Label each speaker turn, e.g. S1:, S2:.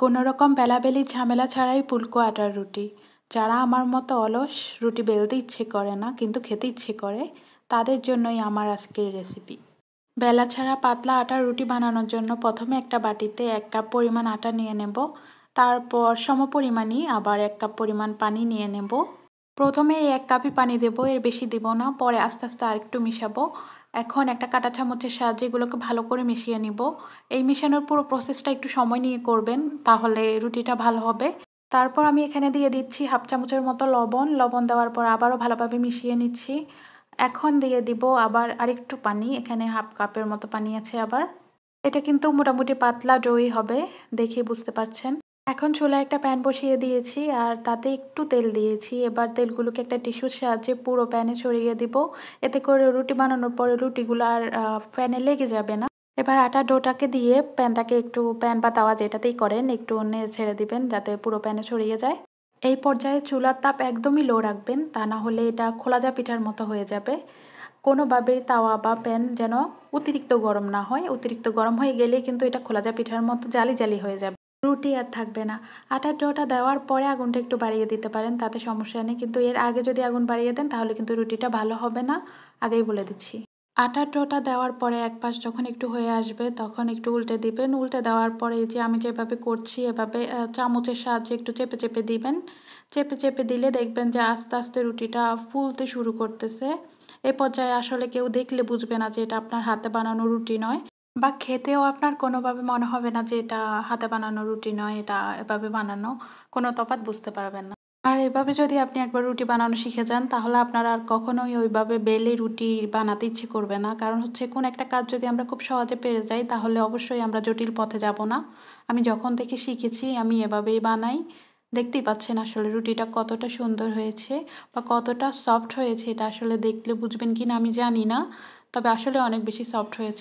S1: কোনো রকম বেলাবেলি ঝামেলা ছাড়াই ফুলকো আটার রুটি। যারা আমার মতো অলস, রুটি বেলতে ইচ্ছে করে না কিন্তু খেতে ইচ্ছে করে, তাদের জন্যই আমার আজকের রেসিপি। বেলা ছাড়া পাতলা আটার রুটি বানানোর জন্য প্রথমে একটা বাটিতে ১ কাপ পরিমাণ আটা নিয়ে নেব। তারপর সমপরিমাণই আবার ১ কাপ পরিমাণ পানি নিয়ে নেব। প্রথমে এই ১ কাপই পানি দেব, এর বেশি দিব না। পরে আস্তে, আস্তে আরেকটু মিশাবো। এখন একটা কাঁটা চামচের সাহায্যে এগুলোকে ভালো করে মিশিয়ে নিব। এই মিশানোর পুরো প্রসেসটা একটু সময় নিয়ে করবেন, তাহলে রুটিটা ভালো হবে। তারপর আমি এখানে দিয়ে দিচ্ছি 1/2 চামচের মতো লবণ। লবণ দেওয়ার পর আবারও ভালোভাবে মিশিয়ে নিচ্ছি। এখন দিয়ে দিব আবার আরেকটু পানি। এখানে 1/2 কাপের মতো পানি আছে আবার। এটা কিন্তু মোটামুটি পাতলা ডোই হবে, দেখেই বুঝতে পারছেন। এখন চুলায় একটা প্যান বসিয়ে দিয়েছি আর তাতে একটু তেল দিয়েছি। এবার তেলগুলোকে একটা টিস্যুর সাহায্যে পুরো প্যানে ছড়িয়ে দিব। এতে করে রুটি বানানোর পরে রুটিগুলো আর প্যানে লেগে যাবে না। এবার আটার ডোটাকে দিয়ে প্যানটাকে একটু প্যান বা তাওয়া যেটাতেই করেন একটু নেড়ে ছেড়ে দিবেন যাতে পুরো প্যানে ছড়িয়ে যায়। এই পর্যায়ে চুলার তাপ একদমই লো রাখবেন, তা না হলে এটা খোলাজা পিঠার মতো হয়ে যাবে। কোনোভাবেই তাওয়া বা প্যান যেন অতিরিক্ত গরম না হয়। অতিরিক্ত গরম হয়ে গেলেই কিন্তু এটা খোলাজা পিঠার মতো জালি, জালি হয়ে যাবে। রুটি আর থাকবে না। আটার ডোটা দেওয়ার পরে আগুনটা একটু বাড়িয়ে দিতে পারেন, তাতে সমস্যা নেই। কিন্তু এর আগে যদি আগুন বাড়িয়ে দেন তাহলে কিন্তু রুটিটা ভালো হবে না, আগেই বলে দিচ্ছি। আটার ডোটা দেওয়ার পরে এক পাশ যখন একটু হয়ে আসবে তখন একটু উল্টে দিবেন। উল্টে দেওয়ার পরে এই যে আমি যেভাবে করছি এভাবে চামচের সাহায্যে একটু চেপে, চেপে দিবেন। চেপে, চেপে দিলে দেখবেন যে আস্তে, আস্তে রুটিটা ফুলতে শুরু করতেছে। এ পর্যায়ে আসলে কেউ দেখলে বুঝবে না যে এটা আপনার হাতে বানানো রুটি নয়, বা খেতেও আপনার কোনোভাবে মনে হবে না যে এটা হাতে বানানো রুটি নয়, এটা এভাবে বানানো। কোনো তফাৎ বুঝতে পারবেন না। আর এভাবে যদি আপনি একবার রুটি বানানো শিখে যান তাহলে আপনার আর কখনোই ওইভাবে বেলে রুটি বানাতে ইচ্ছে করবে না। কারণ হচ্ছে কোনো একটা কাজ যদি আমরা খুব সহজে পেরে যাই তাহলে অবশ্যই আমরা জটিল পথে যাব না। আমি যখন থেকে শিখেছি আমি এভাবেই বানাই। দেখতেই পাচ্ছেন আসলে রুটিটা কতটা সুন্দর হয়েছে বা কতটা সফট হয়েছে, এটা আসলে দেখলে বুঝবেন কিনা আমি জানি না। তবে আসলে অনেক বেশি সফট হয়েছে।